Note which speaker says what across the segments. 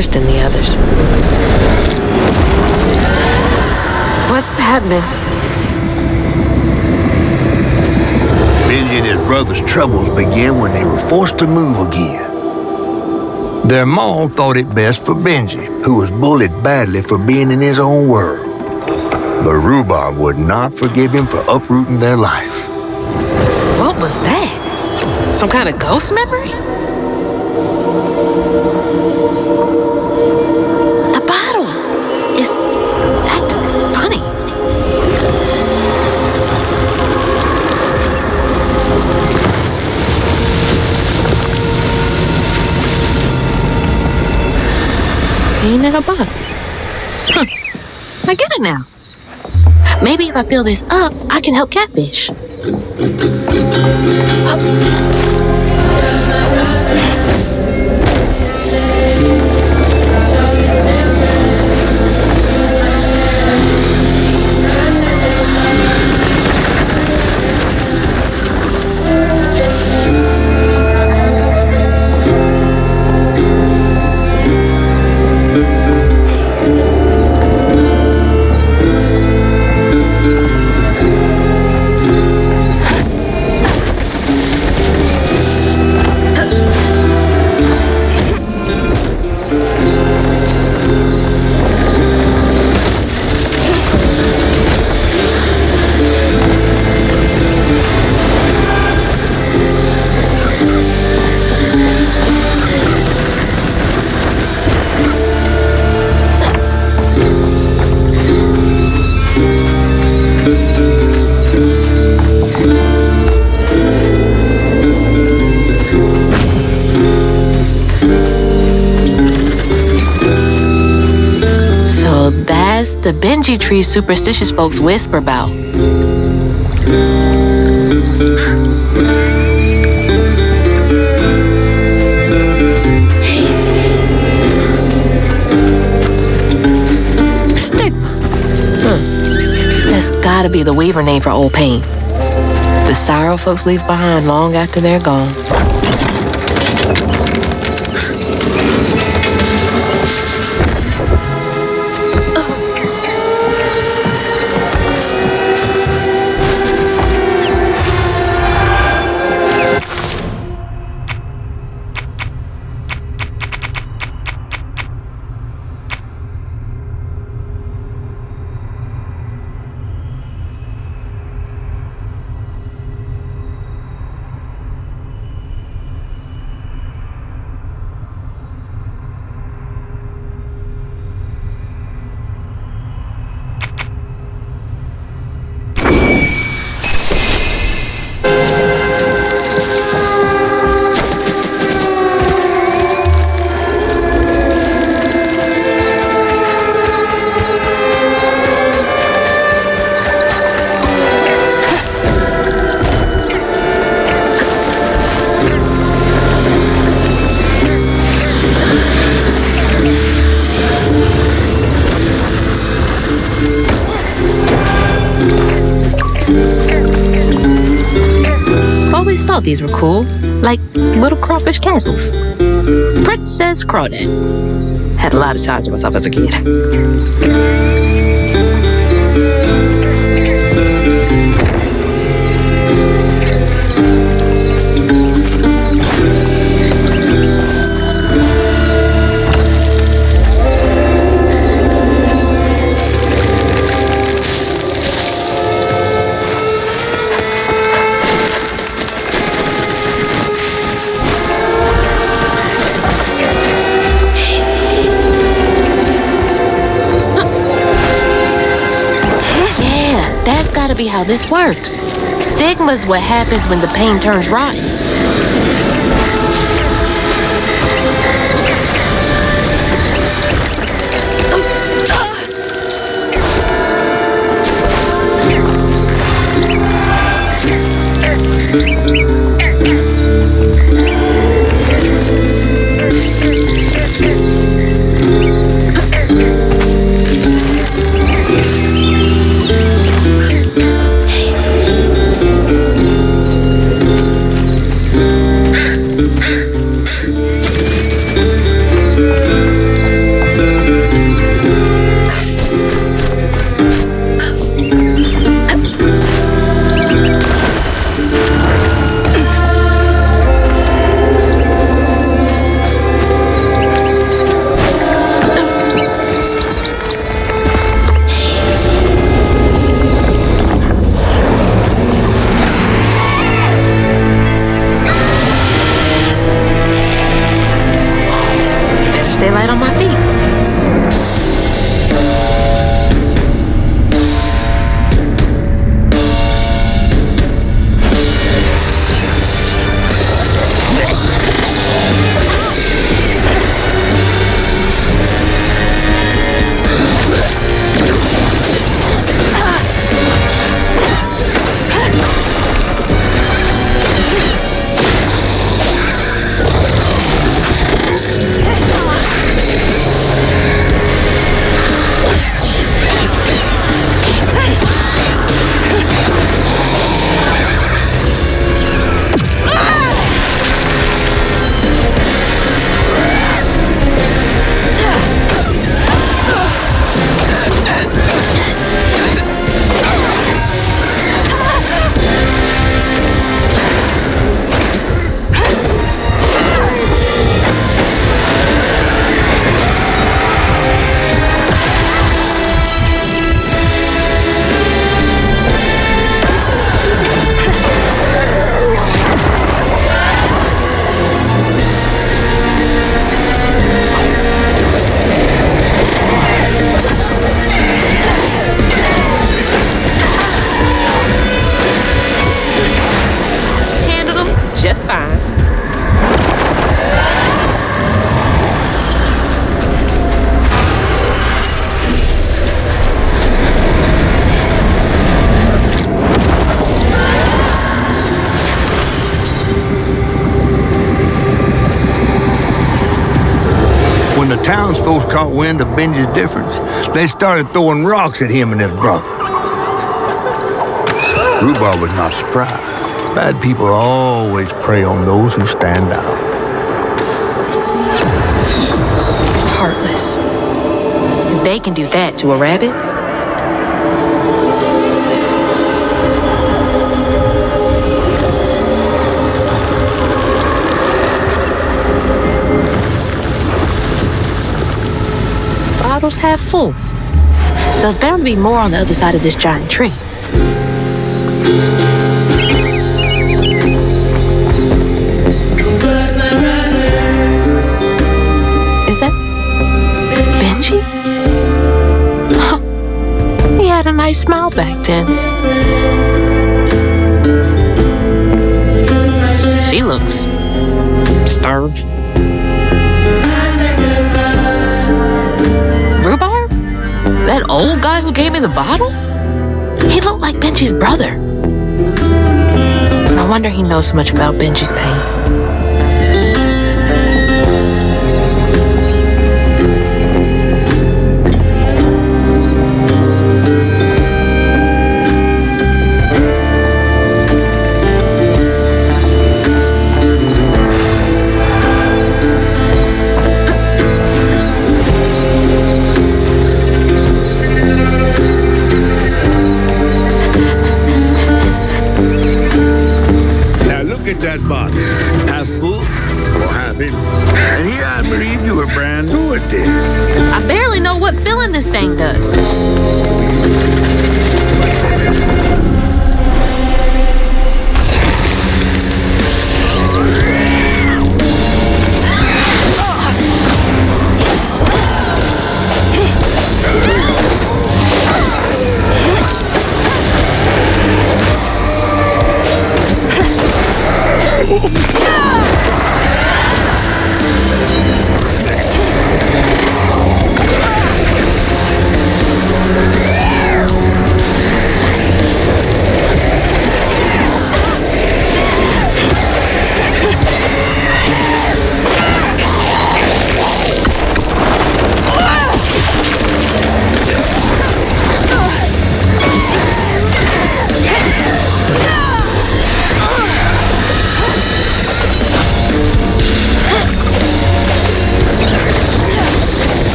Speaker 1: worse than the others. What's happening?
Speaker 2: Benji and his brother's troubles began when they were forced to move again. Their mom thought it best for Benji, who was bullied badly for being in his own world. But Rhubarb would not forgive him for uprooting their life.
Speaker 1: What was that? Some kind of ghost memory? The bottle is acting funny. Ain't it a bottle? I get it now. Maybe if I fill this up, I can help Catfish. The Benji tree superstitious folks whisper about. Stigma. That's gotta be the Weaver name for old pain. The sorrow folks leave behind long after they're gone. Thought these were cool, like little crawfish castles. Princess Crawdad. Had a lot of time to myself as a kid. Be how this works. Stigma's what happens when the pain turns rotten.
Speaker 2: the townsfolk caught wind of Benji's difference, they started throwing rocks at him and his brother. Rhubarb was not surprised. Bad people always prey on those who stand out.
Speaker 1: Heartless. If they can do that to a rabbit. Bottles half full. There's bound to be more on the other side of this giant tree. Is that Benji? Huh. He had a nice smile back then. She looks starved. Rhubarb? That old guy who gave me the bottle? He looked like Benji's brother. No wonder he knows so much about Benji's pain.
Speaker 2: That bottle, half full or half empty. And here I believe you were brand new at this.
Speaker 1: I barely know what filling this thing does.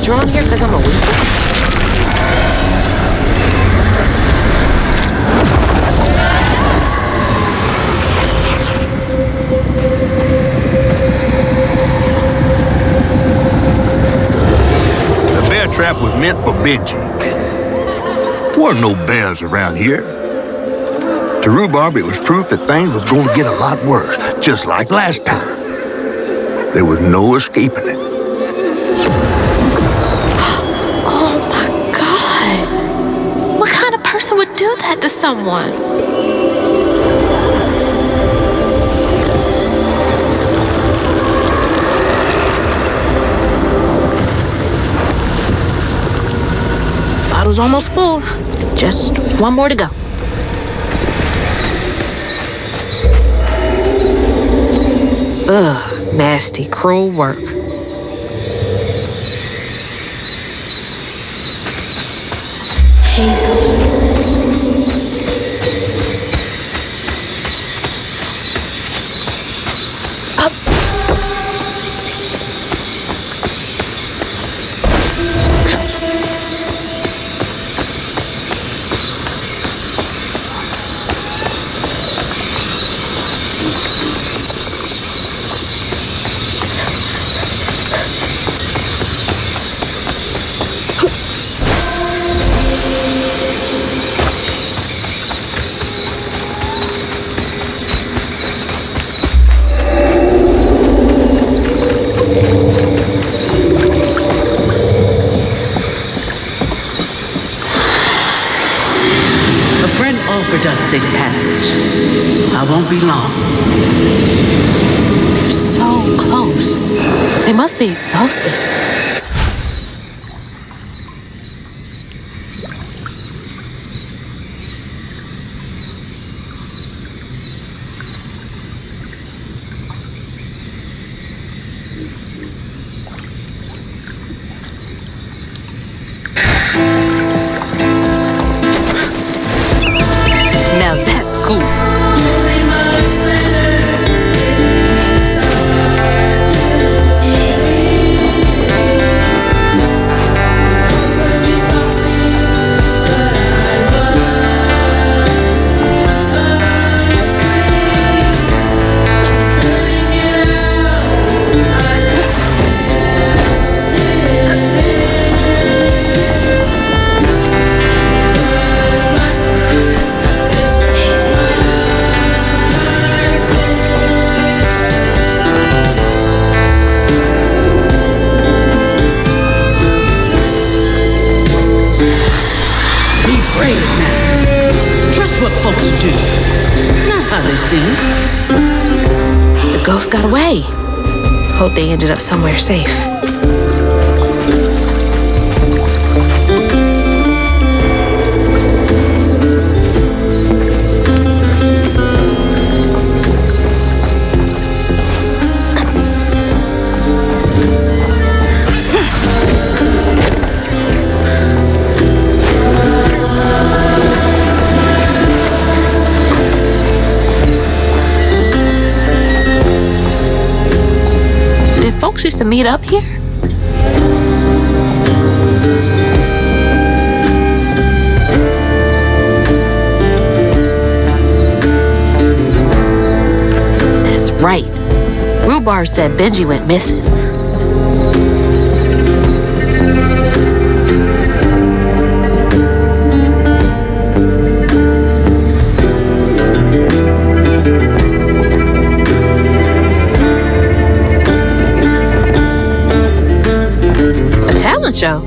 Speaker 1: Drawn here because I'm a weak.
Speaker 2: The bear trap was meant for Benji. There weren't no bears around here. To Rhubarb, it was proof that things was going to get a lot worse, just like last time. There was no escaping it.
Speaker 1: Person would do that to someone. Bottle's almost full. Just one more to go. Ugh, nasty, cruel work. Hazel.
Speaker 3: safe passage. I won't be long.
Speaker 1: They're so close. They must be exhausted. Now that's cool.
Speaker 3: Be brave now. Trust what folks do, not how they seem.
Speaker 1: The ghost got away. Hope they ended up somewhere safe. Did folks used to meet up here? That's right. Rhubarb said Benji went missing. A talent show.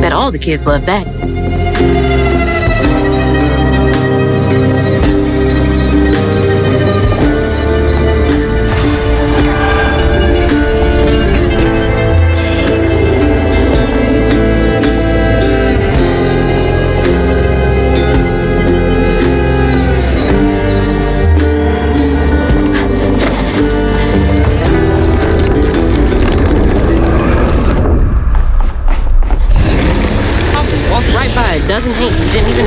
Speaker 1: Bet all the kids love that. Walked right by a dozen hates and didn't even...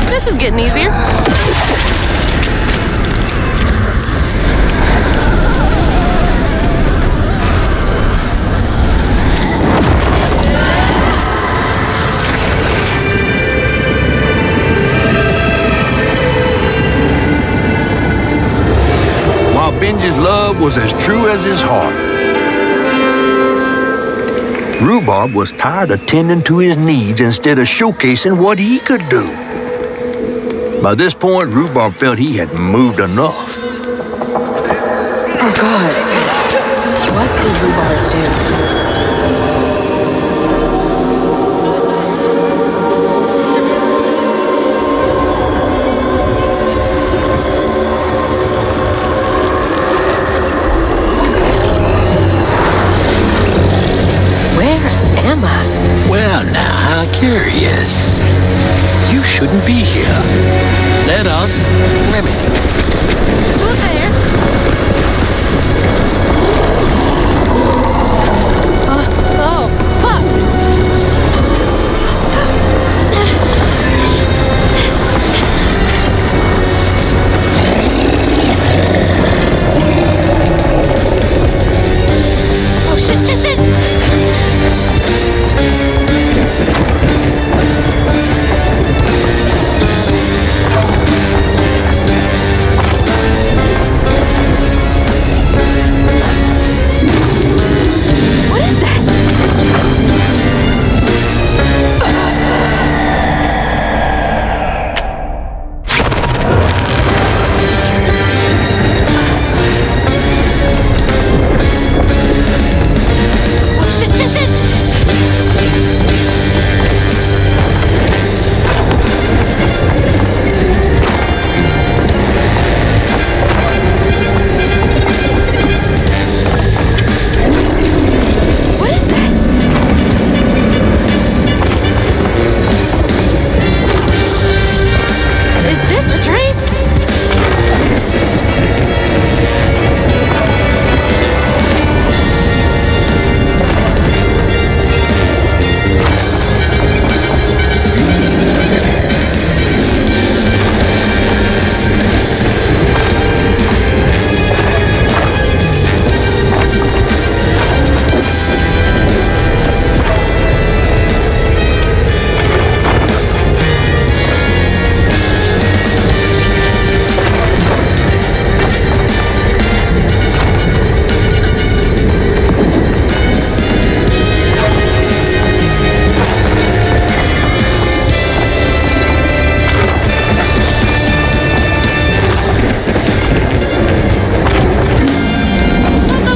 Speaker 1: This is getting easier.
Speaker 2: While Benji's love was as true as his heart, Rhubarb was tired of tending to his needs instead of showcasing what he could do. By this point, Rhubarb felt he had moved enough.
Speaker 1: Oh, God. What did Rhubarb do?
Speaker 4: Curious. You shouldn't be here. Let us remedy.
Speaker 1: Who's there? Oh, fuck. Oh, shit. What is that? Oh, shit. What is that? Is this a dream?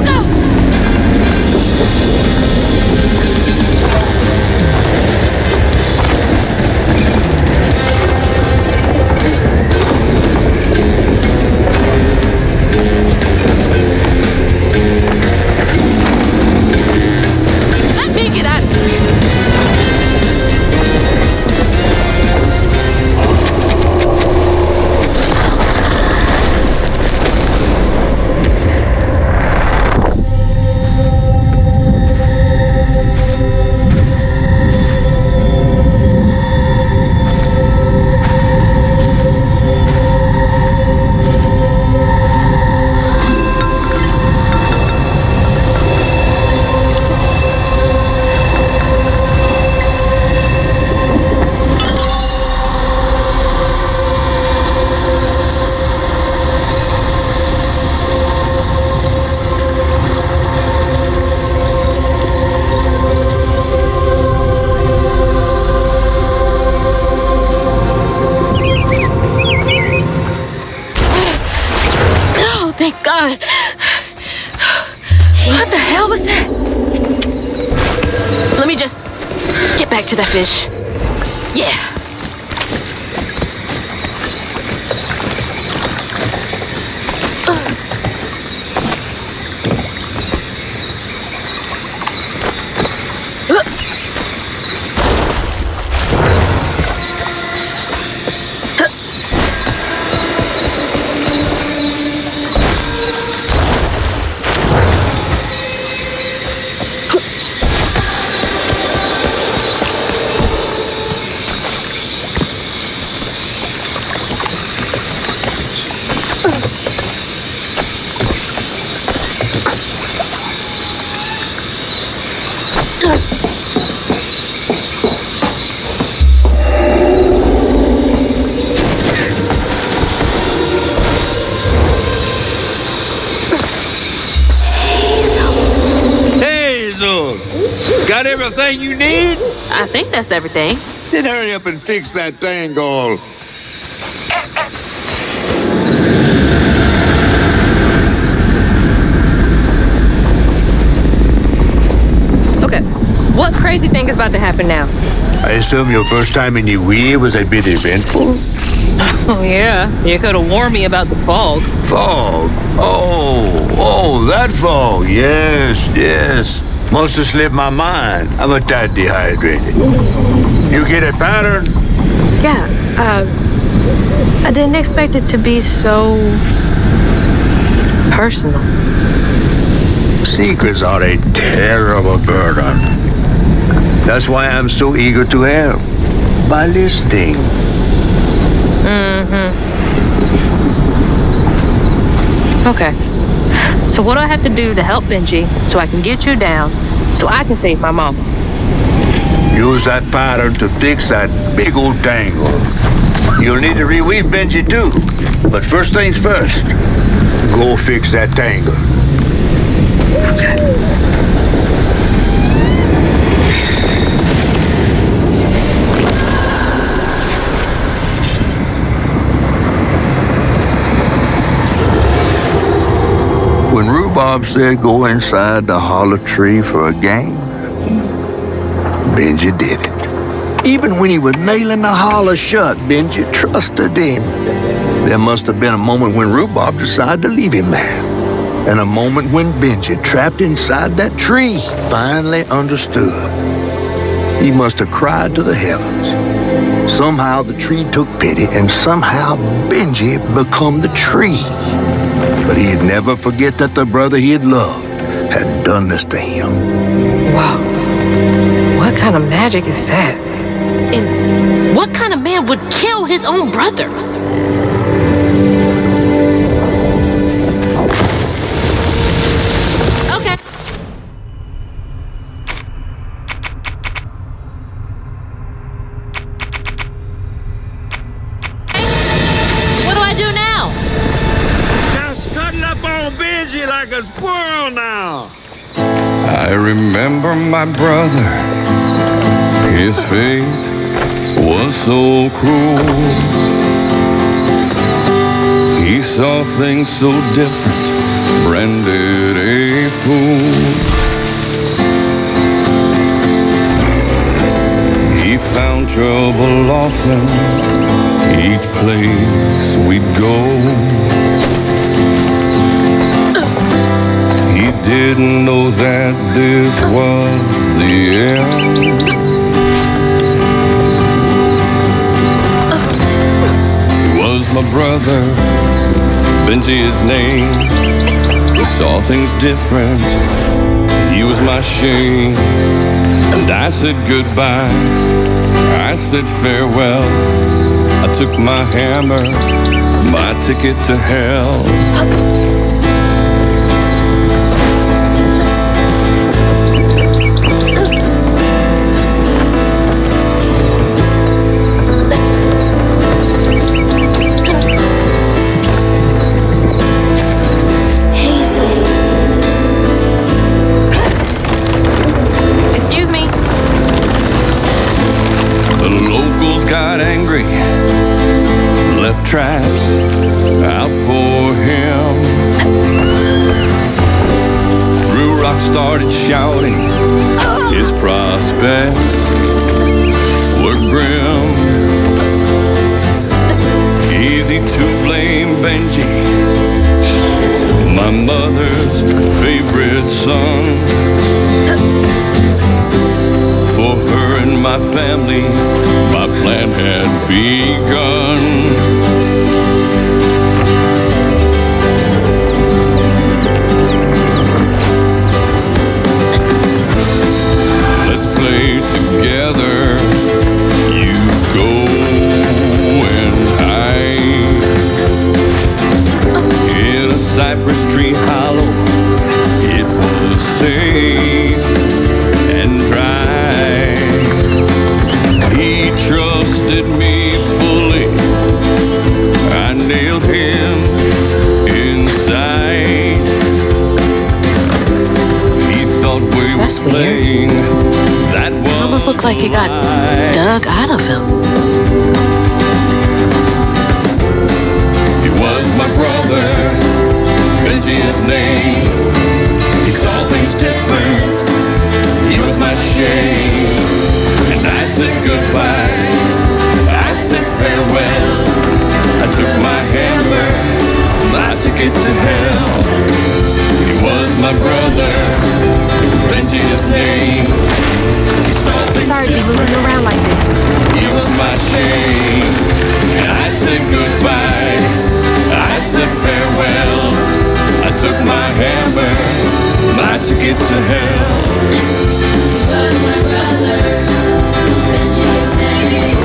Speaker 1: Go. Let me get out of here. Oh, thank God. What the hell was that? Let me just get back to that fish. Yeah.
Speaker 5: Got everything you need?
Speaker 1: I think that's everything.
Speaker 5: Then hurry up and fix that tangle.
Speaker 1: Okay, what crazy thing is about to happen now?
Speaker 2: I assume your first time in your wheel was a bit eventful?
Speaker 1: Oh, yeah. You could have warned me about the fog.
Speaker 2: Fog? Oh, that fog. Yes. Must have slipped my mind. I'm a tad dehydrated.
Speaker 5: You get a pattern?
Speaker 1: Yeah, I didn't expect it to be so personal.
Speaker 2: Secrets are a terrible burden. That's why I'm so eager to help. By listening.
Speaker 1: Okay. So what do I have to do to help Benji so I can get you down so I can save my mama?
Speaker 2: Use that pattern to fix that big old tangle. You'll need to reweave Benji too. But first things first, go fix that tangle. When Rhubarb said go inside the hollow tree for a game, Benji did it. Even when he was nailing the hollow shut, Benji trusted him. There must have been a moment when Rhubarb decided to leave him there. And a moment when Benji, trapped inside that tree, finally understood. He must have cried to the heavens. Somehow the tree took pity, and somehow Benji become the tree. But he'd never forget that the brother he had loved had done this to him.
Speaker 1: Wow. What kind of magic is that?
Speaker 6: And what kind of man would kill his own brother? Okay. What do I do now?
Speaker 5: Now scuttle up on Benji like a squirrel now.
Speaker 7: I remember my brother. His fate was so cruel. He saw things so different, branded a fool. He found trouble often, each place we'd go. He didn't know that this was the end. He was my brother, Benji his name. We saw things different, he was my shame. And I said goodbye, I said farewell. I took my hammer, my ticket to hell. Traps out for him. Threw rocks, started shouting. His prospects were grim. Easy to blame Benji, my mother's favorite son. For her and my family, my plan had begun. Together, you go and hide in a cypress tree hollow. It was safe and dry. He trusted me fully. I nailed him inside. He thought we were playing.
Speaker 6: It almost looked like it got dug out of him.
Speaker 7: He was my brother, Benji his name. He saw things different, he was my shame. And I said goodbye, I said farewell. I took my hammer, my ticket to hell. He was my brother, Benji his name.
Speaker 1: Sorry to be moving around like this.
Speaker 7: my shame. And I said goodbye, I said farewell. I took my hammer, my ticket to hell.
Speaker 8: He was my brother, Benji his name.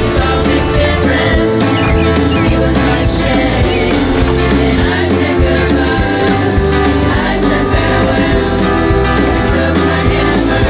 Speaker 8: He's always different, he was my shame. And I said goodbye, I said farewell. I took my hammer.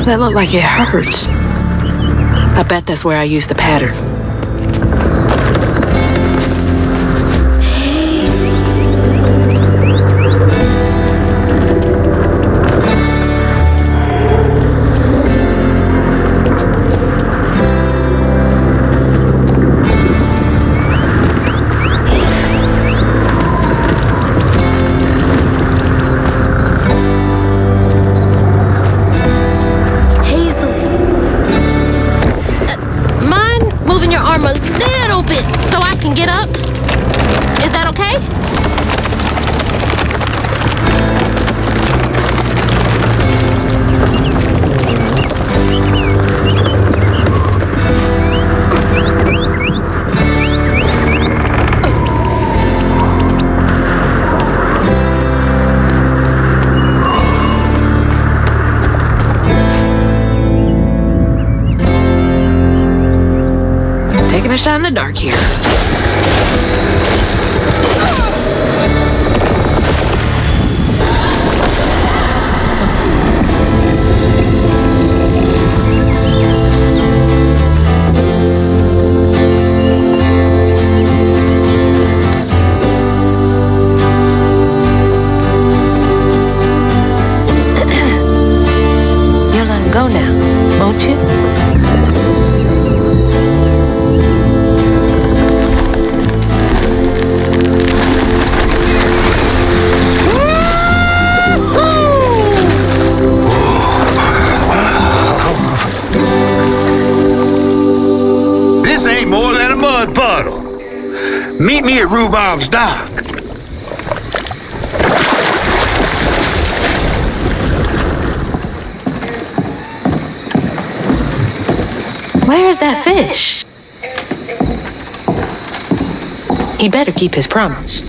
Speaker 1: That looked like it hurts. I bet that's where I used the pattern.
Speaker 6: Get up? Is that okay?
Speaker 1: Taking a shot in the dark here. You'll let him go now, won't you?
Speaker 2: Meet me at Rhubob's dock.
Speaker 1: Where's that fish? He better keep his promise.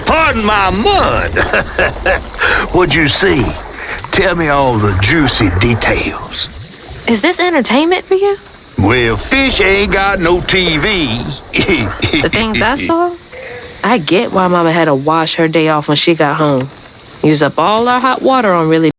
Speaker 2: Pardon my mud. What'd you see? Tell me all the juicy details.
Speaker 1: Is this entertainment for you?
Speaker 2: Well, fish ain't got no TV.
Speaker 1: The things I saw? I get why Mama had to wash her day off when she got home. Use up all our hot water on really